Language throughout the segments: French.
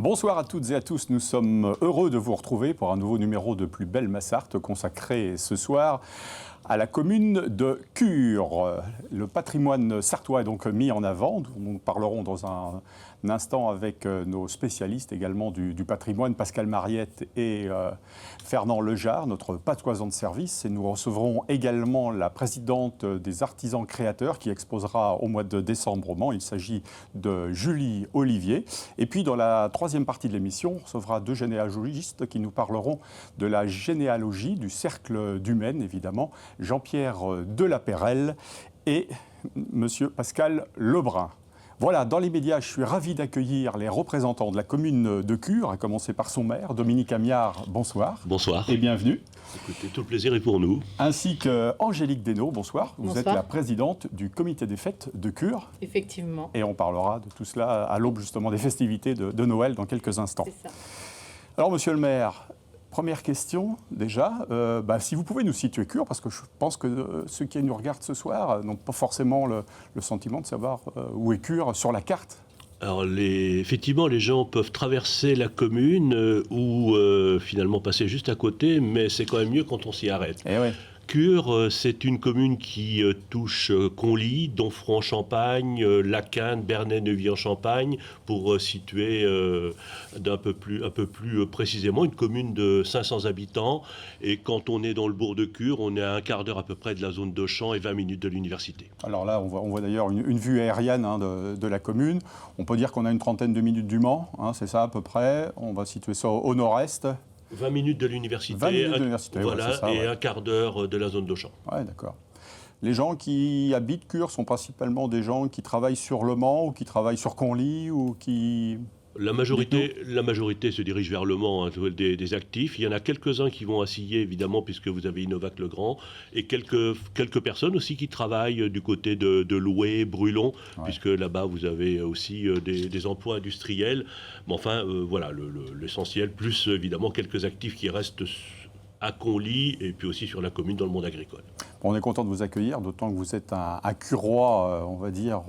Bonsoir à toutes et à tous, nous sommes heureux de vous retrouver pour un nouveau numéro de Plus belle Massarthe consacré ce soir à la commune de Cure. Le patrimoine sartois est donc mis en avant. Nous parlerons dans un instant avec nos spécialistes également du patrimoine, Pascal Mariette et Fernand Lejar, notre patoisant de service. Et nous recevrons également la présidente des artisans créateurs qui exposera au mois de décembre au Mans. Il s'agit de Julie Olivier. Et puis dans la troisième partie de l'émission, on recevra deux généalogistes qui nous parleront de la généalogie du cercle du Maine, évidemment, Jean-Pierre Delapérelle et Monsieur Pascal Lebrun. Voilà, dans les médias, je suis ravi d'accueillir les représentants de la commune de Cure, à commencer par son maire, Dominique Amiard. Bonsoir. Bonsoir. Et bienvenue. Écoutez, tout le plaisir est pour nous. Ainsi qu'Angélique Desnaux, bonsoir. Vous Bonsoir. êtes la présidente du comité des fêtes de Cure. Effectivement. Et on parlera de tout cela à l'aube justement des festivités de Noël dans quelques instants. C'est ça. Alors, monsieur le maire, première question déjà, si vous pouvez nous situer Cure, parce que je pense que ceux qui nous regardent ce soir n'ont pas forcément le sentiment de savoir où est Cure sur la carte. Alors, effectivement, les gens peuvent traverser la commune ou finalement passer juste à côté, mais c'est quand même mieux quand on s'y arrête. Eh ouais. Cure, c'est une commune qui touche Conly, Donfront-en-Champagne, Lacanne, Bernay, Neuvy-en-Champagne, pour situer un peu plus précisément une commune de 500 habitants. Et quand on est dans le bourg de Cure, on est à un quart d'heure à peu près de la zone d'Auchan et 20 minutes de l'université. Alors là, on voit d'ailleurs une vue aérienne de la commune. On peut dire qu'on a une trentaine de minutes du Mans, c'est ça à peu près. On va situer ça au nord-est. 20 minutes de l'université, 20 minutes de l'université, voilà, ouais, c'est ça, et ouais. un quart d'heure de la zone d'Auchan. Ouais, d'accord. Les gens qui habitent Cure sont principalement des gens qui travaillent sur Le Mans ou qui travaillent sur Conly ou qui... La majorité se dirige vers Le Mans, des actifs. Il y en a quelques-uns qui vont à Sillé, évidemment, puisque vous avez Innovac Le Grand, et quelques personnes aussi qui travaillent du côté de Loué, Brulon, ouais. Puisque là-bas, vous avez aussi des emplois industriels. Mais enfin, voilà, l'essentiel, plus évidemment quelques actifs qui restent à Conly et puis aussi sur la commune dans le monde agricole. On est content de vous accueillir, d'autant que vous êtes un Curois, on va dire,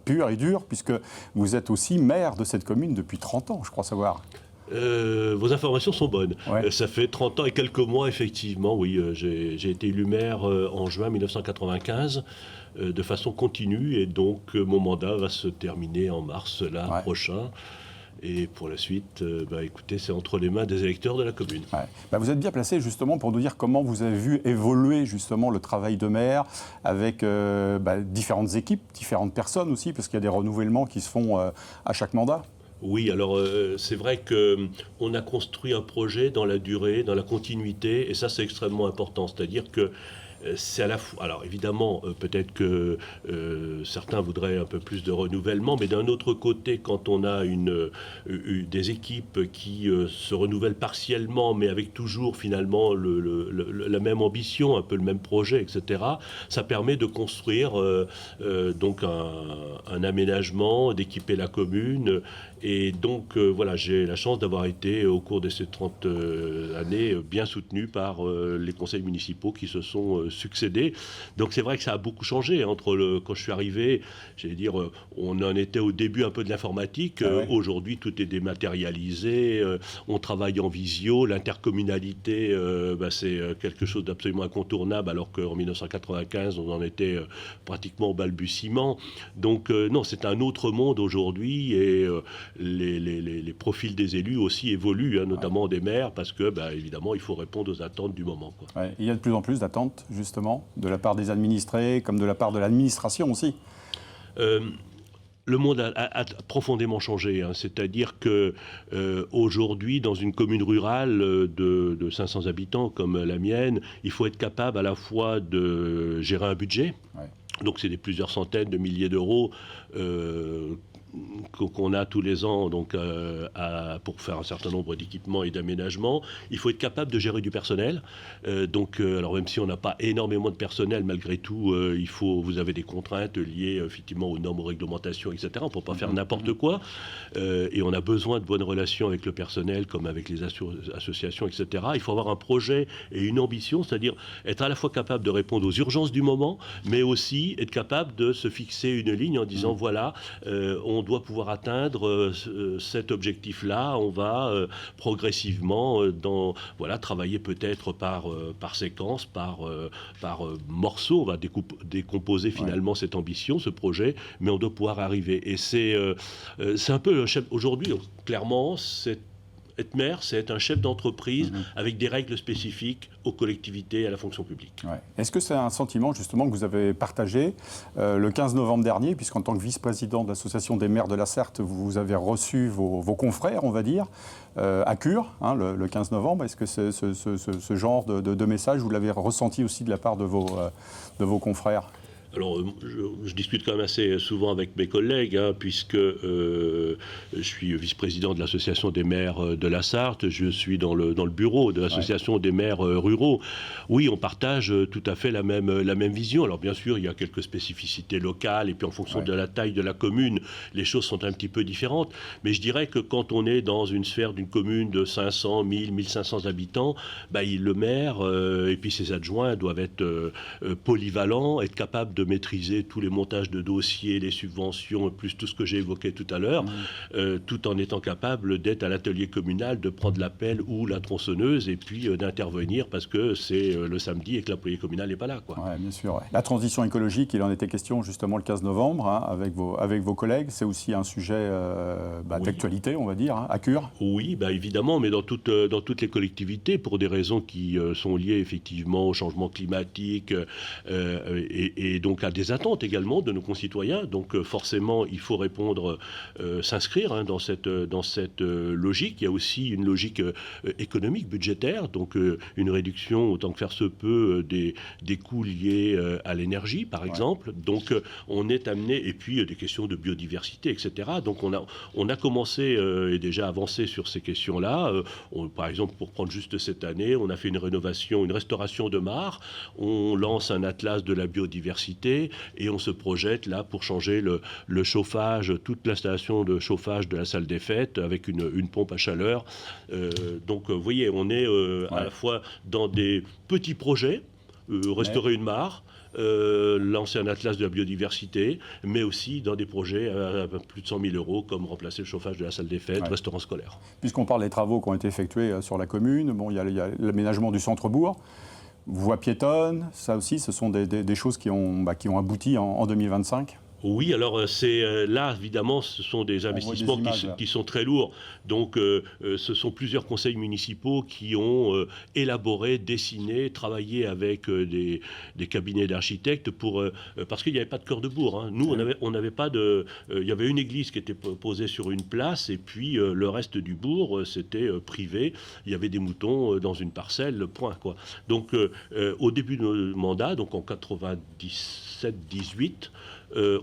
pur et dur, puisque vous êtes aussi maire de cette commune depuis 30 ans, je crois savoir. Vos informations sont bonnes. Ouais. Ça fait 30 ans et quelques mois, effectivement, oui. J'ai été élu maire en juin 1995 de façon continue, et donc mon mandat va se terminer en mars prochain. Et pour la suite, écoutez, c'est entre les mains des électeurs de la commune. Ouais. Vous êtes bien placé justement pour nous dire comment vous avez vu évoluer justement le travail de maire avec différentes équipes, différentes personnes aussi, parce qu'il y a des renouvellements qui se font à chaque mandat. Oui, alors c'est vrai qu'on a construit un projet dans la durée, dans la continuité, et ça c'est extrêmement important. C'est-à-dire que c'est à la fois... Alors évidemment, peut-être que certains voudraient un peu plus de renouvellement, mais d'un autre côté, quand on a des équipes qui se renouvellent partiellement, mais avec toujours finalement la même ambition, un peu le même projet, etc., ça permet de construire donc un aménagement, d'équiper la commune. Et donc, voilà, j'ai la chance d'avoir été, au cours de ces 30 années, bien soutenu par les conseils municipaux qui se sont succédés. Donc, c'est vrai que ça a beaucoup changé quand je suis arrivé. J'allais dire, on en était au début un peu de l'informatique. Ah ouais. Aujourd'hui, tout est dématérialisé. On travaille en visio. L'intercommunalité, c'est quelque chose d'absolument incontournable, alors qu'en 1995, on en était pratiquement au balbutiement. Donc, non, c'est un autre monde aujourd'hui, et les profils des élus aussi évoluent, notamment des maires, parce que, évidemment, il faut répondre aux attentes du moment, quoi. Ouais. Il y a de plus en plus d'attentes, justement, de la part des administrés, comme de la part de l'administration aussi. Le monde a profondément changé, c'est-à-dire que aujourd'hui, dans une commune rurale de 500 habitants comme la mienne, il faut être capable à la fois de gérer un budget, donc c'est plusieurs centaines de milliers d'euros qu'on a tous les ans donc, pour faire un certain nombre d'équipements et d'aménagements. Il faut être capable de gérer du personnel. Alors même si on n'a pas énormément de personnel, malgré tout, vous avez des contraintes liées effectivement aux normes, aux réglementations, etc. On ne peut pas faire n'importe quoi. Et on a besoin de bonnes relations avec le personnel, comme avec les associations, etc. Il faut avoir un projet et une ambition, c'est-à-dire être à la fois capable de répondre aux urgences du moment, mais aussi être capable de se fixer une ligne en disant voilà, on on doit pouvoir atteindre cet objectif-là, on va progressivement travailler peut-être par séquence, par morceau. On va décomposer finalement cette ambition, ce projet, mais on doit pouvoir arriver. Et c'est un peu aujourd'hui, clairement, être maire, c'est être un chef d'entreprise avec des règles spécifiques aux collectivités et à la fonction publique. Ouais. Est-ce que c'est un sentiment justement que vous avez partagé le 15 novembre dernier, puisqu'en tant que vice-président de l'Association des maires de la Sarthe, vous avez reçu vos confrères, on va dire, à Cure, le 15 novembre. Est-ce que ce genre de message, vous l'avez ressenti aussi de la part de vos confrères ? Alors, je discute quand même assez souvent avec mes collègues, puisque je suis vice-président de l'Association des maires de la Sarthe, je suis dans le bureau de l'Association des maires ruraux. Oui, on partage tout à fait la même vision. Alors, bien sûr, il y a quelques spécificités locales, et puis en fonction de la taille de la commune, les choses sont un petit peu différentes. Mais je dirais que quand on est dans une sphère d'une commune de 500, 1000, 1500 habitants, le maire et puis ses adjoints doivent être polyvalents, être capables de maîtriser tous les montages de dossiers, les subventions, plus tout ce que j'ai évoqué tout à l'heure, tout en étant capable d'être à l'atelier communal, de prendre la pelle ou la tronçonneuse et puis d'intervenir parce que c'est le samedi et que l'atelier communal n'est pas là. Oui, bien sûr. Ouais. La transition écologique, il en était question justement le 15 novembre avec vos collègues. C'est aussi un sujet d'actualité, on va dire, à Cure. Oui, évidemment, mais dans toutes les collectivités, pour des raisons qui sont liées effectivement au changement climatique et donc à des attentes également de nos concitoyens. Donc forcément, il faut répondre, s'inscrire dans cette logique. Il y a aussi une logique économique, budgétaire, donc une réduction autant que faire se peut des coûts liés à l'énergie, par exemple. Donc on est amené, et puis des questions de biodiversité, etc. Donc on a commencé et déjà avancé sur ces questions-là. Par exemple, pour prendre juste cette année, on a fait une restauration de mares. On lance un atlas de la biodiversité et on se projette là pour changer le chauffage, toute l'installation de chauffage de la salle des fêtes avec une pompe à chaleur. Donc vous voyez, on est à la fois dans des petits projets, restaurer une mare, lancer un atlas de la biodiversité, mais aussi dans des projets à plus de 100 000 euros, comme remplacer le chauffage de la salle des fêtes, restaurant scolaire. Puisqu'on parle des travaux qui ont été effectués sur la commune, il y a l'aménagement du centre-bourg, voies piétonnes, ça aussi, ce sont des choses qui ont abouti en 2025. Oui, alors là, évidemment, ce sont des investissements qui sont très lourds. Donc, ce sont plusieurs conseils municipaux qui ont élaboré, dessiné, travaillé avec des cabinets d'architectes parce qu'il n'y avait pas de cœur de bourg. Nous, on n'avait pas de... Il y avait une église qui était posée sur une place et puis le reste du bourg, c'était privé. Il y avait des moutons dans une parcelle, point, quoi. Donc, au début de notre mandat, donc en 97-18,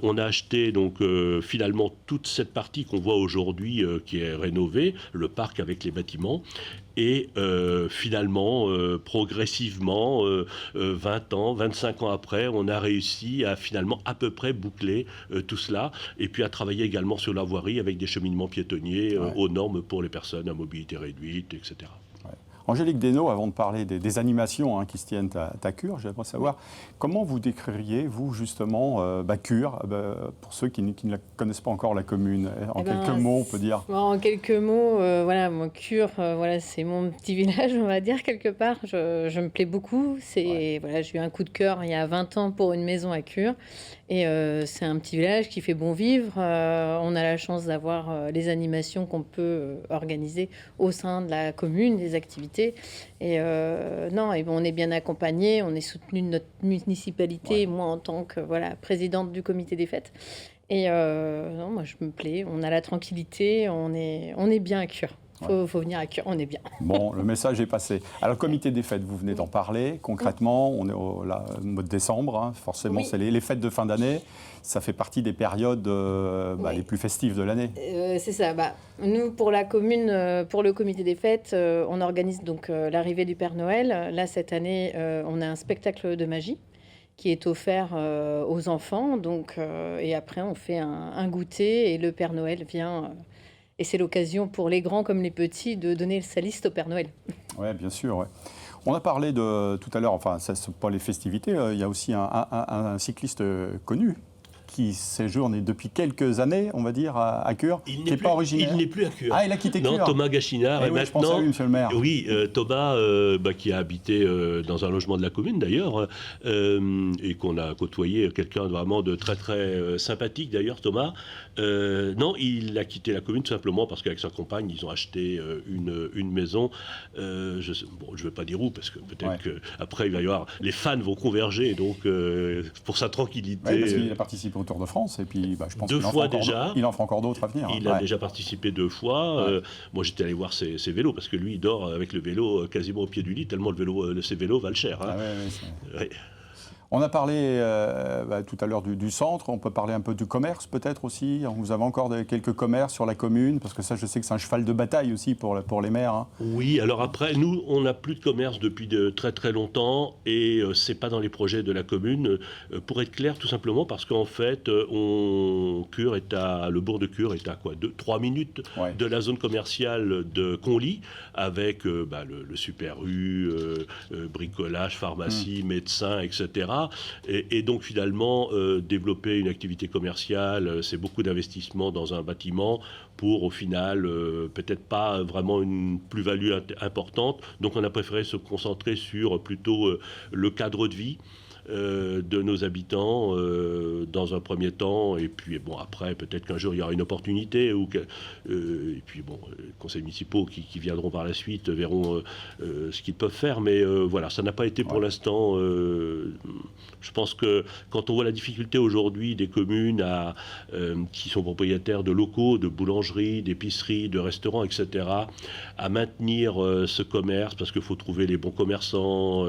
on a acheté donc finalement toute cette partie qu'on voit aujourd'hui qui est rénovée, le parc avec les bâtiments. Et finalement, progressivement, 20 ans, 25 ans après, on a réussi à finalement à peu près boucler tout cela. Et puis à travailler également sur la voirie avec des cheminements piétonniers aux normes pour les personnes à mobilité réduite, etc. Angélique Desnaux, avant de parler des animations qui se tiennent à Cure, j'aimerais savoir comment vous décririez, vous, justement, Cure, pour ceux qui ne la connaissent pas encore, la commune. En quelques mots, on peut dire. En quelques mots, moi, Cure, c'est mon petit village, on va dire, quelque part. Je me plais beaucoup. J'ai eu un coup de cœur il y a 20 ans pour une maison à Cure. Et c'est un petit village qui fait bon vivre. On a la chance d'avoir les animations qu'on peut organiser au sein de la commune, des activités. Et on est bien accompagné, on est soutenu de notre municipalité, moi en tant que présidente du comité des fêtes. Et moi je me plais, on a la tranquillité, on est bien à Cure. Faut venir à Cure, on est bien. Bon, le message est passé. Alors, le comité des fêtes, vous venez d'en parler. Concrètement, on est au mois de décembre. Forcément, c'est les fêtes de fin d'année. Ça fait partie des périodes les plus festives de l'année. C'est ça. Nous, pour la commune, pour le comité des fêtes, on organise donc l'arrivée du Père Noël. Là, cette année, on a un spectacle de magie qui est offert aux enfants. Donc, et après, on fait un goûter et le Père Noël vient... Et c'est l'occasion pour les grands comme les petits de donner sa liste au Père Noël. Oui, bien sûr. Ouais. On a parlé tout à l'heure, enfin, ce n'est pas les festivités, il y a aussi un cycliste connu qui séjourne depuis quelques années, on va dire, à Cure, qui n'est pas originaire. Il n'est plus à Cure. Ah, il a quitté Cure. Non, Thomas Gachinard est oui, maintenant. Je pense à lui, monsieur le maire. Oui, Thomas, qui a habité dans un logement de la commune d'ailleurs, et qu'on a côtoyé, quelqu'un vraiment de très très sympathique d'ailleurs, Thomas. Non, il a quitté la commune tout simplement parce qu'avec sa compagne, ils ont acheté une maison. Je ne vais pas dire où, parce que peut-être qu'après, il va y avoir. Les fans vont converger, donc pour sa tranquillité. Oui, parce qu'il a participé au Tour de France, et puis je pense qu'il en fera encore d'autres à venir. Il a déjà participé 2 fois. Moi, j'étais allé voir ses vélos, parce que lui, il dort avec le vélo quasiment au pied du lit, tellement ses vélos valent cher. Hein. On a parlé tout à l'heure du centre, on peut parler un peu du commerce peut-être aussi. Vous avez encore quelques commerces sur la commune, parce que ça, je sais que c'est un cheval de bataille aussi pour les maires. Hein. Oui, alors après, nous, on n'a plus de commerce depuis de très très longtemps, et c'est pas dans les projets de la commune. Pour être clair, tout simplement parce qu'en fait, le bourg de Cure est à 3 minutes de la zone commerciale de Conly, avec le Super U, bricolage, pharmacie, médecin, etc. Et donc finalement, développer une activité commerciale, c'est beaucoup d'investissement dans un bâtiment pour au final peut-être pas vraiment une plus-value importante. Donc on a préféré se concentrer sur plutôt le cadre de vie de nos habitants dans un premier temps, et puis après peut-être qu'un jour il y aura une opportunité, et puis les conseils municipaux qui viendront par la suite verront ce qu'ils peuvent faire, mais voilà, ça n'a pas été pour l'instant. Je pense que quand on voit la difficulté aujourd'hui des communes qui sont propriétaires de locaux, de boulangeries, d'épiceries, de restaurants, etc., à maintenir ce commerce, parce qu'il faut trouver les bons commerçants,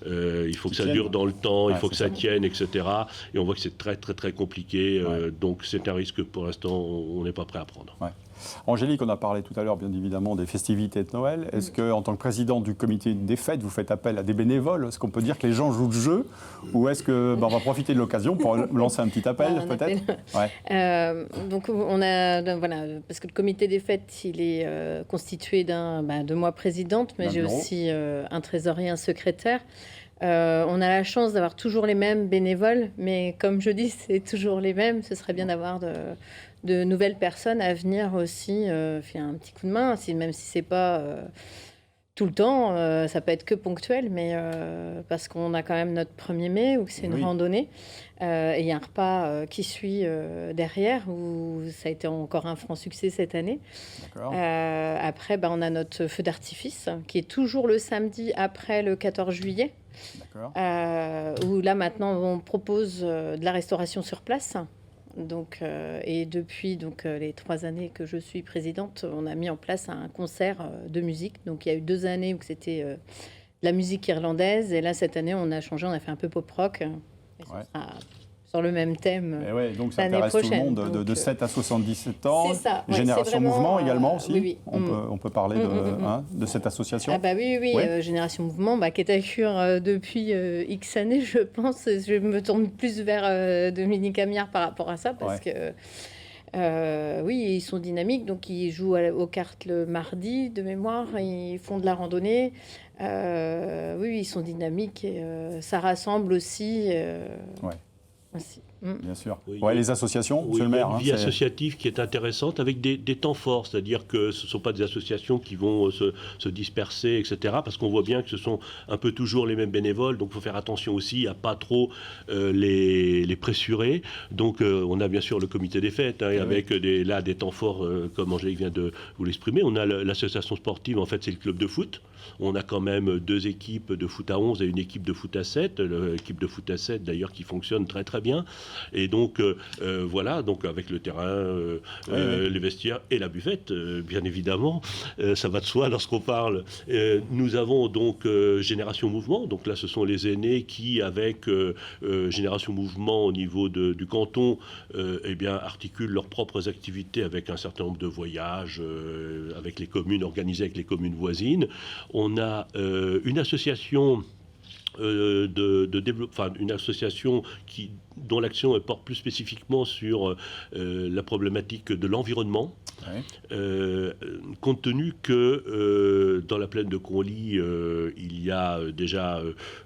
il faut que ça dure dans le temps, il faut que ça tienne, etc. Et on voit que c'est très très très compliqué, donc c'est un risque que pour l'instant on n'est pas prêt à prendre. Angélique, on a parlé tout à l'heure bien évidemment des festivités de Noël. Est-ce qu'en tant que président du comité des fêtes, vous faites appel à des bénévoles? Est-ce qu'on peut dire que les gens jouent le jeu? Ou est-ce qu'on va profiter de l'occasion pour lancer un petit appel peut-être? Donc on a, parce que le comité des fêtes, il est constitué de moi présidente, mais j'ai aussi un trésorier, un secrétaire. On a la chance d'avoir toujours les mêmes bénévoles, mais comme je dis, c'est toujours les mêmes. Ce serait bien d'avoir de nouvelles personnes à venir aussi faire un petit coup de main, même si c'est pas tout le temps, ça peut être que ponctuel, mais parce qu'on a quand même notre 1er mai, où c'est une randonnée, et il y a un repas qui suit derrière, où ça a été encore un franc succès cette année. Après, on a notre feu d'artifice, qui est toujours le samedi après le 14 juillet. Où là maintenant on propose de la restauration sur place. Donc, et depuis les 3 années que je suis présidente, on a mis en place un concert de musique. Donc il y a eu 2 années où c'était de la musique irlandaise, et là cette année on a changé, on a fait un peu pop rock. Sur le même thème. Donc ça intéresse tout le monde de 7 à 77 ans. C'est ça. Génération Mouvement également aussi. Oui. On peut parler de cette association. Oui. Génération Mouvement, qui est à Cure depuis X années, je pense. Je me tourne plus vers Dominique Amiard par rapport à ça, parce que ils sont dynamiques. Donc ils jouent aux cartes le mardi de mémoire. Ils font de la randonnée. Ils sont dynamiques, et ça rassemble aussi. Bien sûr. Les associations, monsieur le maire. Il y a une vie associative qui est intéressante, avec des temps forts, c'est-à-dire que ce ne sont pas des associations qui vont se disperser, etc., parce qu'on voit bien que ce sont un peu toujours les mêmes bénévoles, donc il faut faire attention aussi à pas trop les pressurer. Donc on a bien sûr le comité des fêtes, avec des temps forts, comme Angélique vient de vous l'exprimer. On a l'association sportive, en fait c'est le club de foot. On a quand même 2 équipes de foot à 11 et une équipe de foot à 7. L'équipe de foot à 7, d'ailleurs, qui fonctionne très très bien. Et donc, donc avec le terrain, les vestiaires et la buvette, bien évidemment. Ça va de soi lorsqu'on parle. Nous avons donc Génération Mouvement. Donc là, ce sont les aînés qui, avec Génération Mouvement au niveau du canton, articulent leurs propres activités avec un certain nombre de voyages, avec les communes, organisés avec les communes voisines. On a une association une association dont l'action porte plus spécifiquement sur la problématique de l'environnement. compte tenu que dans la plaine de Conly, il y a déjà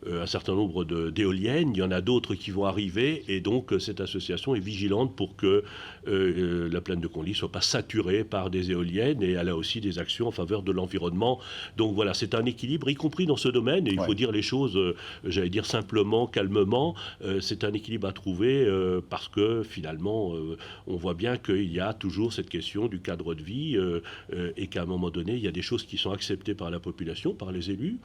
un certain nombre d'éoliennes, il y en a d'autres qui vont arriver, et donc cette association est vigilante pour que la plaine de Conly ne soit pas saturée par des éoliennes, et elle a aussi des actions en faveur de l'environnement. Donc voilà, c'est un équilibre, y compris dans ce domaine, et il faut dire les choses, j'allais dire simplement, calmement, c'est un équilibre à trouver, parce que finalement, on voit bien qu'il y a toujours cette question du cadre de vie, et qu'à un moment donné, il y a des choses qui sont acceptées par la population, par les élus.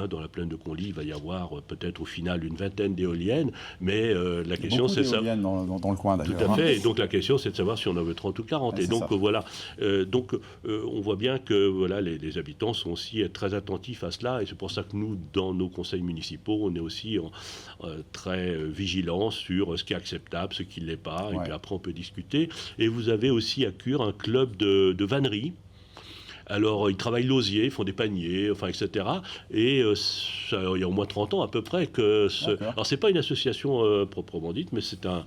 Dans la plaine de Conly, il va y avoir peut-être au final une vingtaine d'éoliennes, mais la question c'est ça. Dans le coin d'ailleurs. Tout à fait, et donc la question c'est de savoir si on en veut 30 ou 40. Et donc voilà, on voit bien que voilà, les habitants sont aussi très attentifs à cela, et c'est pour ça que nous, dans nos conseils municipaux, on est aussi très vigilants sur ce qui est acceptable, ce qui ne l'est pas, et puis après on peut discuter. Et vous avez aussi à Cure un club de vannerie. Alors, ils travaillent l'osier, ils font des paniers, enfin, etc. Et ça, il y a au moins 30 ans à peu près que... Alors, c'est pas une association proprement dite, mais c'est un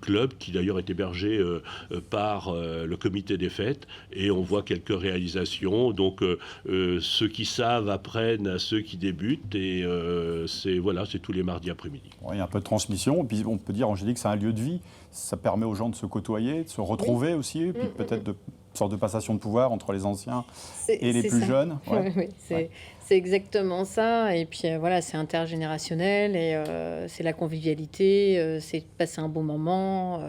club qui d'ailleurs est hébergé par le comité des fêtes. Et on voit quelques réalisations. Donc, ceux qui savent apprennent à ceux qui débutent. Et c'est tous les mardis après-midi. Il y a un peu de transmission. Et puis, on peut dire, Angélique, c'est un lieu de vie. Ça permet aux gens de se côtoyer, de se retrouver aussi. Et puis peut-être une sorte de passation de pouvoir entre les anciens et les plus jeunes. Oui, c'est exactement ça. Et puis voilà, c'est intergénérationnel et c'est la convivialité, c'est passer un bon moment,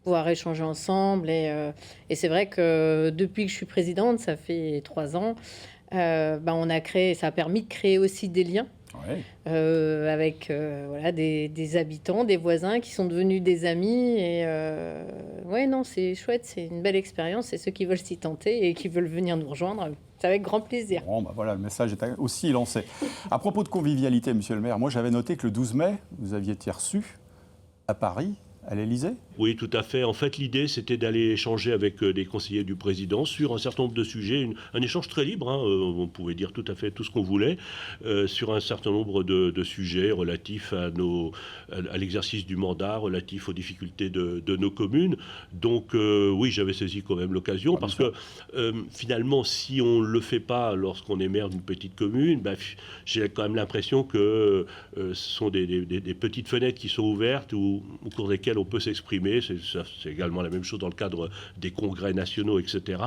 pouvoir échanger ensemble. Et c'est vrai que depuis que je suis présidente, ça fait 3 ans, on a créé, ça a permis de créer aussi des liens. Avec des habitants, des voisins qui sont devenus des amis. Et c'est chouette, c'est une belle expérience. Et ceux qui veulent s'y tenter et qui veulent venir nous rejoindre, c'est avec grand plaisir. Bon, le message est aussi lancé. À propos de convivialité, monsieur le maire, moi j'avais noté que le 12 mai, vous aviez été reçu à Paris, à l'Élysée. Oui, tout à fait. En fait, l'idée, c'était d'aller échanger avec des conseillers du président sur un certain nombre de sujets, un échange très libre, on pouvait dire tout à fait tout ce qu'on voulait, sur un certain nombre de sujets relatifs à l'exercice du mandat, relatifs aux difficultés de nos communes. Donc, oui, j'avais saisi quand même l'occasion, parce que finalement, si on ne le fait pas lorsqu'on est maire d'une petite commune, j'ai quand même l'impression que ce sont des petites fenêtres qui sont ouvertes au cours desquelles on peut s'exprimer. C'est également la même chose dans le cadre des congrès nationaux, etc.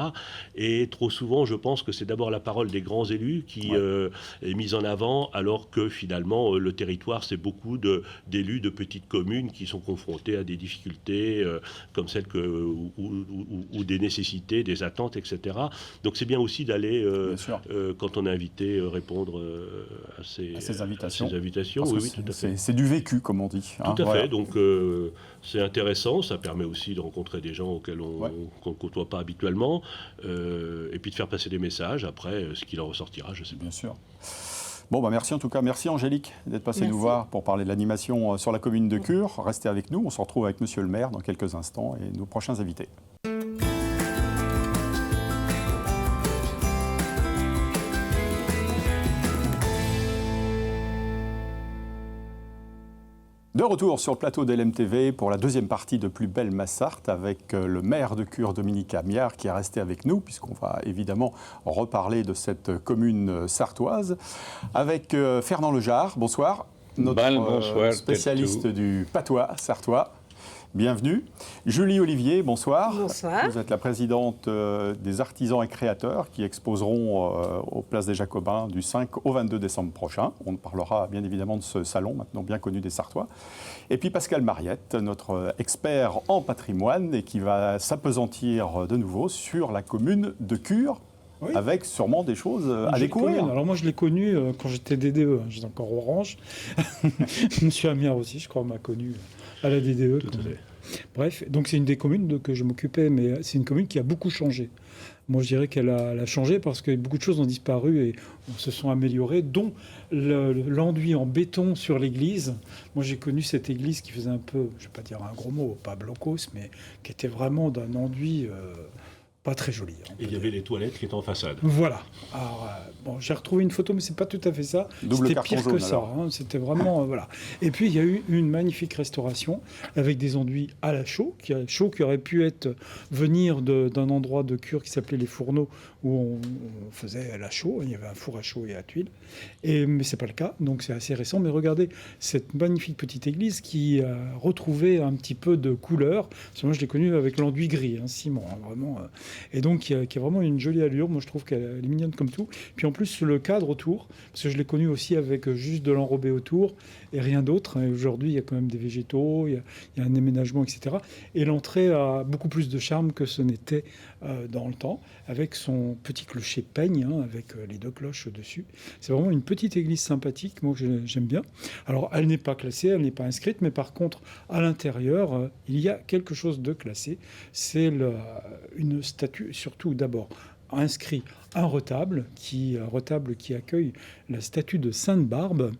Et trop souvent, je pense que c'est d'abord la parole des grands élus qui est mise en avant, alors que finalement, le territoire, c'est beaucoup d'élus de petites communes qui sont confrontés à des difficultés comme celles ou des nécessités, des attentes, etc. Donc c'est bien aussi d'aller, quand on est invité, répondre à ces invitations. Oui, tout à fait. C'est du vécu, comme on dit. Tout à fait. Donc c'est intéressant. Ça permet aussi de rencontrer des gens auxquels on ne côtoie pas habituellement, et puis de faire passer des messages. Après, ce qu'il en ressortira, je sais pas. Bien sûr. Bon, merci en tout cas. Merci Angélique d'être passée nous voir pour parler de l'animation sur la commune de Cure. Restez avec nous. On se retrouve avec monsieur le maire dans quelques instants et nos prochains invités. De retour sur le plateau d'LMTV pour la deuxième partie de Plus belle ma Sarthe avec le maire de Cure, Dominique Amiard, qui est resté avec nous, puisqu'on va évidemment reparler de cette commune sartoise, avec Fernand Lejard, bonsoir, notre spécialiste du patois sartois. Bienvenue. Julie Olivier, bonsoir. Bonsoir. Vous êtes la présidente des artisans et créateurs qui exposeront aux Places des Jacobins du 5 au 22 décembre prochain. On parlera bien évidemment de ce salon maintenant bien connu des Sartois. Et puis Pascal Mariette, notre expert en patrimoine et qui va s'appesantir de nouveau sur la commune de Cure. Oui. Avec sûrement des choses à découvrir. Alors moi je l'ai connu quand j'étais DDE, j'étais encore Orange. Monsieur Amiard aussi, je crois, m'a connu à la DDE. Tout à fait. Bref, donc c'est une des communes que je m'occupais, mais c'est une commune qui a beaucoup changé. Moi je dirais qu'elle a changé parce que beaucoup de choses ont disparu et se sont améliorées, dont l'enduit en béton sur l'église. Moi j'ai connu cette église qui faisait un peu, je ne vais pas dire un gros mot, pas blocos, mais qui était vraiment d'un enduit... pas très joli. Et il y avait les toilettes qui étaient en façade. Voilà. Alors, bon, j'ai retrouvé une photo, mais c'est pas tout à fait ça. Double C'était carton pire jaune, que ça. alors. C'était vraiment voilà. Et puis il y a eu une magnifique restauration avec des enduits à la chaux, qui aurait pu venir d'un endroit de Cure qui s'appelait les Fourneaux, où on faisait à la chaux. Il y avait un four à chaux et à tuiles. Mais c'est pas le cas, donc c'est assez récent. Mais regardez cette magnifique petite église qui a retrouvé un petit peu de couleur. Parce que moi, je l'ai connue avec l'enduit gris, ciment, vraiment. Et donc qui a vraiment une jolie allure. Moi, je trouve qu'elle est mignonne comme tout. Puis en plus, le cadre autour, parce que je l'ai connue aussi avec juste de l'enrobé autour et rien d'autre. Et aujourd'hui, il y a quand même des végétaux, il y a un aménagement, etc. Et l'entrée a beaucoup plus de charme que ce n'était dans le temps, avec son petit clocher peigne, avec les 2 cloches dessus. C'est vraiment une petite église sympathique, moi que j'aime bien. Alors, elle n'est pas classée, elle n'est pas inscrite, mais par contre, à l'intérieur, il y a quelque chose de classé. C'est une statue, surtout d'abord inscrit un retable qui accueille la statue de Sainte-Barbe.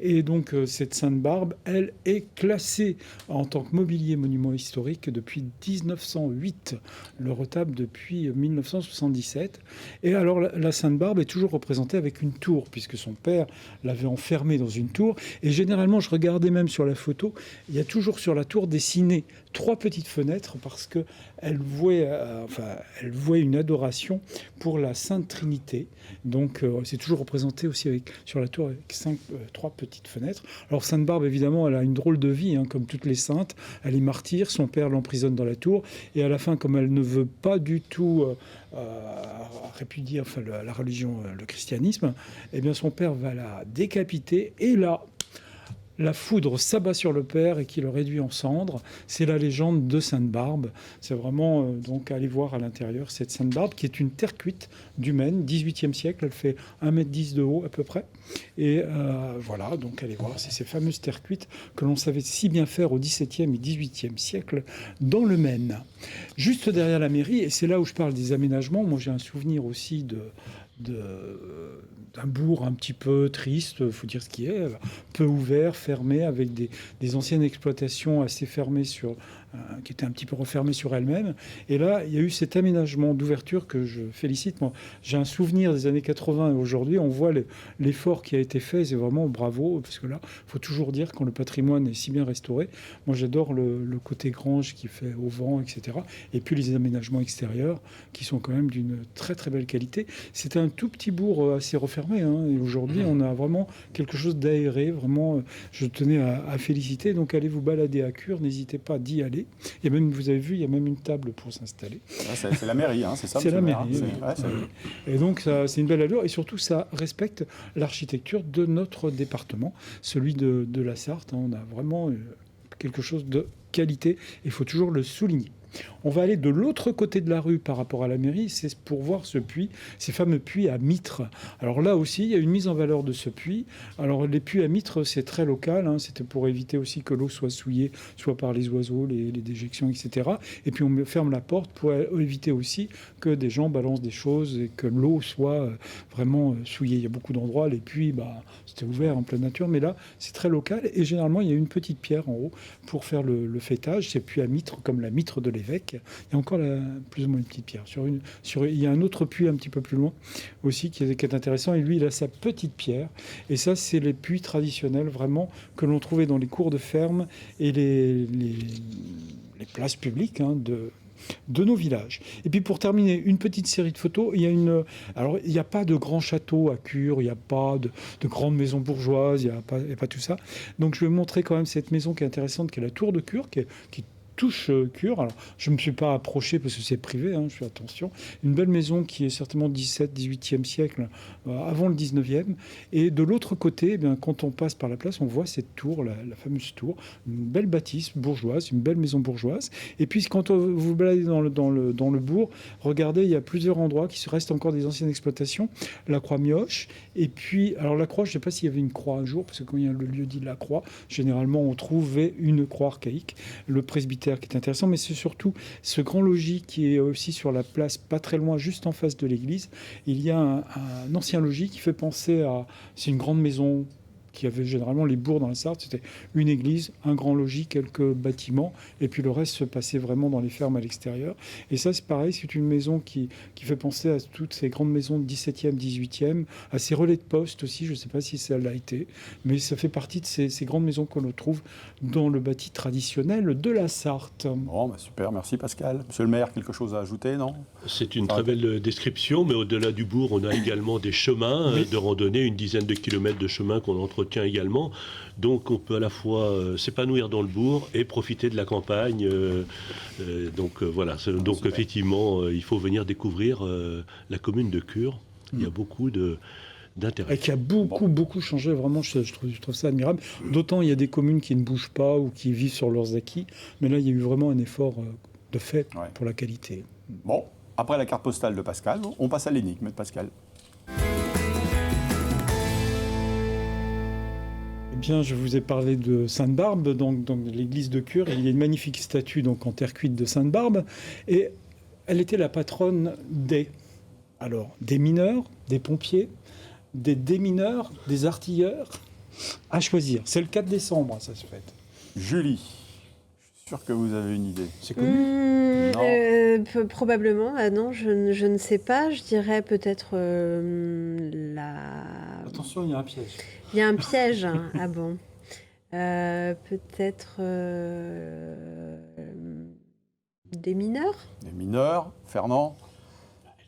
Et donc cette Sainte-Barbe, elle est classée en tant que mobilier monument historique depuis 1908. Le retable depuis 1977. Et alors la Sainte-Barbe est toujours représentée avec une tour, puisque son père l'avait enfermée dans une tour. Et généralement, je regardais même sur la photo, il y a toujours sur la tour dessiné 3 petites fenêtres, parce qu'elle vouait une adoration pour la Sainte Trinité. Donc c'est toujours représenté aussi sur la tour avec 3 petites fenêtres. Alors Sainte-Barbe, évidemment, elle a une drôle de vie, comme toutes les saintes. Elle est martyre, son père l'emprisonne dans la tour, et à la fin, comme elle ne veut pas du tout répudier la religion, le christianisme, eh bien son père va la décapiter, et là, la foudre s'abat sur le père et qui le réduit en cendres. C'est la légende de Sainte-Barbe. C'est vraiment, donc, aller voir à l'intérieur cette Sainte-Barbe, qui est une terre cuite du Maine, 18e siècle. Elle fait 1,10 m de haut à peu près. Et voilà, donc allez voir, c'est ces fameuses terres cuites que l'on savait si bien faire au XVIIe et XVIIIe siècle dans le Maine. Juste derrière la mairie, et c'est là où je parle des aménagements, moi j'ai un souvenir aussi d'un bourg un petit peu triste, il faut dire ce qui est, peu ouvert, fermé, avec des anciennes exploitations assez fermées qui étaient un petit peu refermées sur elles-mêmes. Et là, il y a eu cet aménagement d'ouverture que je félicite. Moi, j'ai un souvenir des années 80 et aujourd'hui, on voit l'effort qui a été fait. C'est vraiment bravo, parce que là, il faut toujours dire quand le patrimoine est si bien restauré. Moi, j'adore le côté grange qui fait au vent, etc. Et puis les aménagements extérieurs qui sont quand même d'une très très belle qualité. C'était un tout petit bourg assez refermé, et aujourd'hui, on a vraiment quelque chose d'aéré. Vraiment, je tenais à féliciter. Donc, allez vous balader à Cure, n'hésitez pas d'y aller. Il y a même, vous avez vu, il y a même une table pour s'installer. C'est la mairie, c'est ça? C'est la mairie. Oui. Et donc, c'est une belle allure. Et surtout, ça respecte l'architecture de notre département, celui de la Sarthe. On a vraiment quelque chose de qualité. Il faut toujours le souligner. On va aller de l'autre côté de la rue par rapport à la mairie, c'est pour voir ce puits, ces fameux puits à mitre. Alors là aussi, il y a une mise en valeur de ce puits. Alors les puits à mitre, c'est très local, c'était pour éviter aussi que l'eau soit souillée, soit par les oiseaux, les déjections, etc. Et puis on ferme la porte pour éviter aussi que des gens balancent des choses et que l'eau soit vraiment souillée. Il y a beaucoup d'endroits, les puits, c'était ouvert en pleine nature, mais là, c'est très local. Et généralement, il y a une petite pierre en haut pour faire le fêtage. C'est puits à mitre, comme la mitre de l'évêque. Il y a encore plus ou moins une petite pierre. Il y a un autre puits un petit peu plus loin aussi qui est intéressant. Et lui, il a sa petite pierre. Et ça, c'est les puits traditionnels vraiment que l'on trouvait dans les cours de ferme et les places publiques de nos villages. Et puis pour terminer, une petite série de photos. Alors, il n'y a pas de grand château à Cure, il n'y a pas de grande maison bourgeoise, il n'y a pas tout ça. Donc je vais montrer quand même cette maison qui est intéressante, qui est la tour de Cure, qui touche Cure. Alors, je ne me suis pas approché parce que c'est privé, je fais attention. Une belle maison qui est certainement 17e, 18e siècle, avant le 19e. Et de l'autre côté, quand on passe par la place, on voit cette tour, la fameuse tour, une belle bâtisse bourgeoise, une belle maison bourgeoise. Et puis, quand vous vous baladez dans le bourg, regardez, il y a plusieurs endroits qui restent encore des anciennes exploitations. La Croix-Mioche. Et puis, alors la croix, je ne sais pas s'il y avait une croix un jour, parce que quand il y a le lieu dit de la croix, généralement, on trouvait une croix archaïque. Le presbytère qui est intéressant, mais c'est surtout ce grand logis qui est aussi sur la place, pas très loin, juste en face de l'église. Il y a un ancien logis qui fait penser à... C'est une grande maison qui avait généralement les bourgs dans la Sarthe, c'était une église, un grand logis, quelques bâtiments, et puis le reste se passait vraiment dans les fermes à l'extérieur. Et ça, c'est pareil, c'est une maison qui fait penser à toutes ces grandes maisons de 17e, 18e, à ces relais de poste aussi, je ne sais pas si ça l'a été, mais ça fait partie de ces grandes maisons qu'on retrouve dans le bâti traditionnel de la Sarthe. Bon, bah super, merci Pascal. Monsieur le maire, quelque chose à ajouter, non? C'est une très belle description, mais au-delà du bourg, on a également des chemins de randonnée, une dizaine de kilomètres de chemins qu'on entretient également. Donc on peut à la fois s'épanouir dans le bourg et profiter de la campagne. Voilà, donc effectivement, il faut venir découvrir la commune de Cure. Il y a beaucoup d'intérêt. Et qui a beaucoup changé, vraiment, je trouve ça admirable. D'autant il y a des communes qui ne bougent pas ou qui vivent sur leurs acquis, mais là il y a eu vraiment un effort de fait pour la qualité. Bon, après la carte postale de Pascal, on passe à l'énigme de Pascal. Eh bien, je vous ai parlé de Sainte-Barbe, donc l'église de Cure. Il y a une magnifique statue donc, en terre cuite de Sainte-Barbe, et elle était la patronne des mineurs, des pompiers, des démineurs, des artilleurs, à choisir. C'est le 4 décembre, ça se fête. Julie, je suis sûr que vous avez une idée. C'est connu? Probablement. Ah non, je ne sais pas. Je dirais peut-être Attention, il y a un piège. Il y a un piège. Hein. Ah bon. Peut-être des mineurs. Des mineurs, Fernand?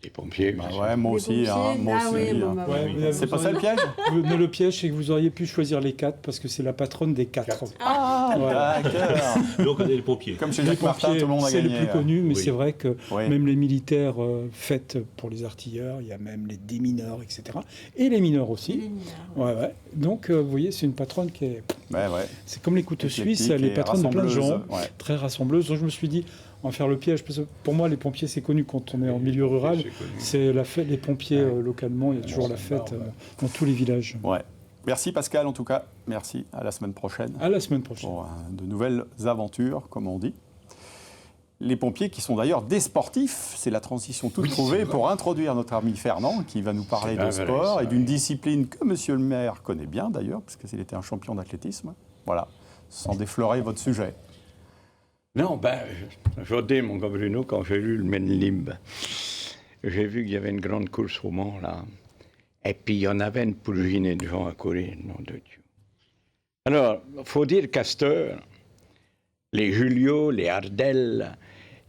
Les pompiers. Bah ouais, moi Les aussi. pompiers. Hein, moi Ah aussi. oui, bon, Hein. bah, Ouais, C'est pas ça le piège? Mais le piège, c'est que vous auriez pu choisir les 4 parce que c'est la patronne des 4. Ah, d'accord. Donc on est les pompiers. Comme chez Les Jacques Martin, tout le monde a c'est gagné. le plus connu, mais Oui. c'est vrai que Oui. même les militaires fêtent pour les artilleurs, il y a même les démineurs, etc. Et les mineurs aussi. Ouais. Donc, vous voyez, c'est une patronne qui est... Ouais. C'est comme les couteaux Éclectique suisses, elle est et patronne de plein de gens, rassembleuse, ouais. très rassembleuse. Donc, je me suis dit, on va faire le piège, parce que pour moi, les pompiers, c'est connu quand on est en milieu rural. C'est la fête, les pompiers localement, il y a toujours la fête dans tous les villages. Ouais. Merci Pascal, en tout cas. Merci. À la semaine prochaine. À la semaine prochaine. Pour de nouvelles aventures, comme on dit. Les pompiers qui sont d'ailleurs des sportifs, c'est la transition toute trouvée pour introduire notre ami Fernand qui va nous parler de sport et d'une discipline que monsieur le maire connaît bien d'ailleurs, parce qu'il était un champion d'athlétisme. Voilà, sans déflorer votre sujet. Non, je dis, mon gars Bruno, quand j'ai lu le Menlib, j'ai vu qu'il y avait une grande course au Mans, là. Et puis, il y en avait une poulinée de gens à courir, nom de Dieu. Alors, il faut dire Castor, les Julio, les Ardelles,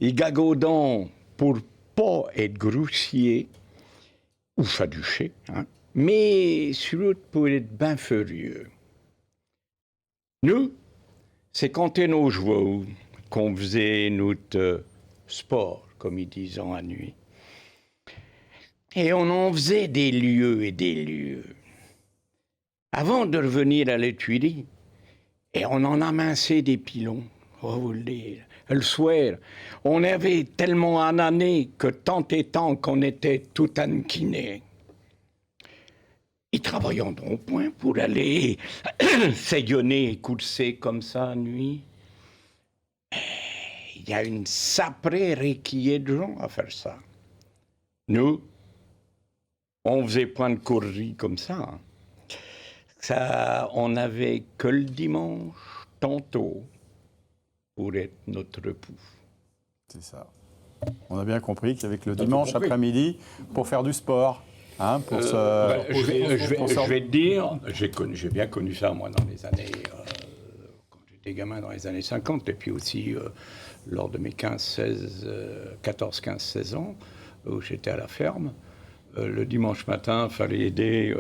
ils gagodent pour pas être grossiers ou faduchés, hein, mais surtout pour être bien furieux. Nous, c'est quand on nos joies qu'on faisait notre sport, comme ils disent en nuit. Et on en faisait des lieux et des lieux. Avant de revenir à l'étude, et on en amassait des pilons. Oh, vous le dire. Le soir, on avait tellement en année que tant et tant qu'on était tout anquinés. Et travaillant donc point pour aller saillonner et courser comme ça à nuit. Il y a une saprée réquillée de gens à faire ça. Nous, on faisait point de courrie comme ça. Hein. Ça, on n'avait que le dimanche, tantôt, pour être notre repos. C'est ça. On a bien compris qu'avec le dimanche après-midi, pour faire du sport, hein, pour je vais te dire, j'ai bien connu ça, moi, dans les années, quand j'étais gamin, dans les années 50, et puis aussi lors de mes 14, 15, 16 ans, où j'étais à la ferme. Le dimanche matin, il fallait aider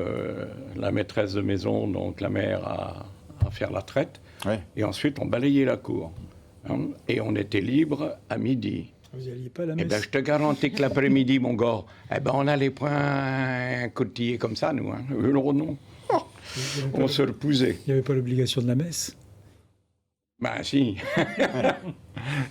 la maîtresse de maison, donc la mère, à faire la traite. Ouais. Et ensuite, on balayait la cour. Hein, et on était libre à midi. Vous n'alliez pas à la Eh messe? bien, je te garantis que l'après-midi, mon gars, on allait point cotiller comme ça, nous. Hein. Non. On se repousait. Il n'y avait pas l'obligation de la messe? Ben, si.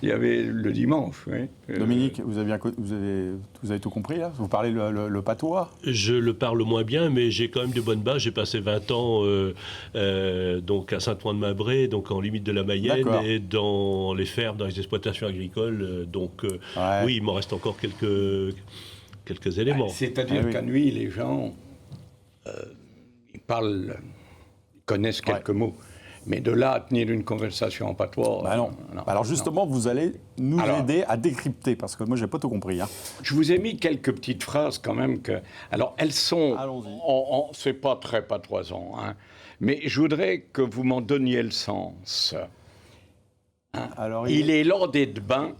Il y avait le dimanche, oui. Dominique, vous avez tout compris là? Vous parlez le patois? Je le parle moins bien, mais j'ai quand même de bonnes bases. J'ai passé 20 ans donc à Saint-Ouen-de-Mabray, donc en limite de la Mayenne, et dans les fermes, dans les exploitations agricoles. Oui, il m'en reste encore quelques éléments. C'est-à-dire qu'à nuit, les gens, connaissent quelques mots. Mais de là à tenir une conversation en patois... Bah non. Alors justement, vous allez nous aider à décrypter, parce que moi, j'ai pas tout compris. Hein. Je vous ai mis quelques petites phrases quand même que... Alors, elles sont... Allons-y. C'est pas très patoisant, hein. Mais je voudrais que vous m'en donniez le sens. Hein. Alors, il est lors des bains,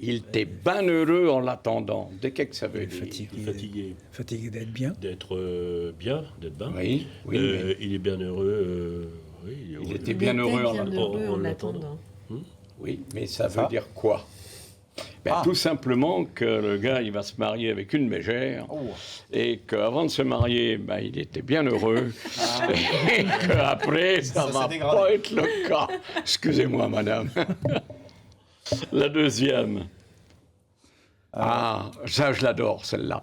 il était bien heureux en l'attendant. De qu'est-ce que ça veut dire? Fatigué. Fatigué d'être bien. D'être bien, d'être bien. Oui, mais Il est bien heureux. Oui, il était bien heureux en l'attendant. Oui, mais ça veut dire quoi? Tout simplement que le gars, il va se marier avec une mégère, et qu'avant de se marier, il était bien heureux, et qu'après, ça ne va pas être le cas. Excusez-moi, madame. La deuxième. Ça, je l'adore, celle-là.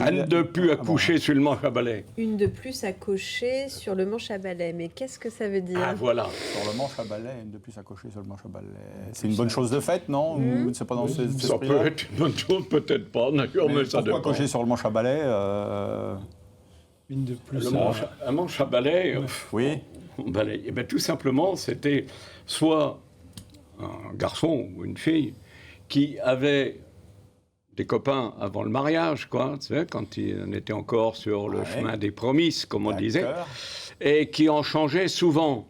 Une de plus à coucher sur le manche à balai. Une de plus à cocher sur le manche à balai. Mais qu'est-ce que ça veut dire? Voilà. Sur le manche à balai, une de plus à cocher sur le manche à balai. C'est une bonne chose de fait, non? Ou c'est pas dans ce Ça peut être une bonne chose, peut-être pas, d'ailleurs, mais ça dépend. Pourquoi cocher sur le manche à balai Une de plus. Un manche à balai, Oui. balai. Eh bien, tout simplement, c'était soit un garçon ou une fille qui avait des copains avant le mariage, quoi, tu sais, quand on était encore sur le chemin des promesses, comme on disait, et qui en changeait souvent.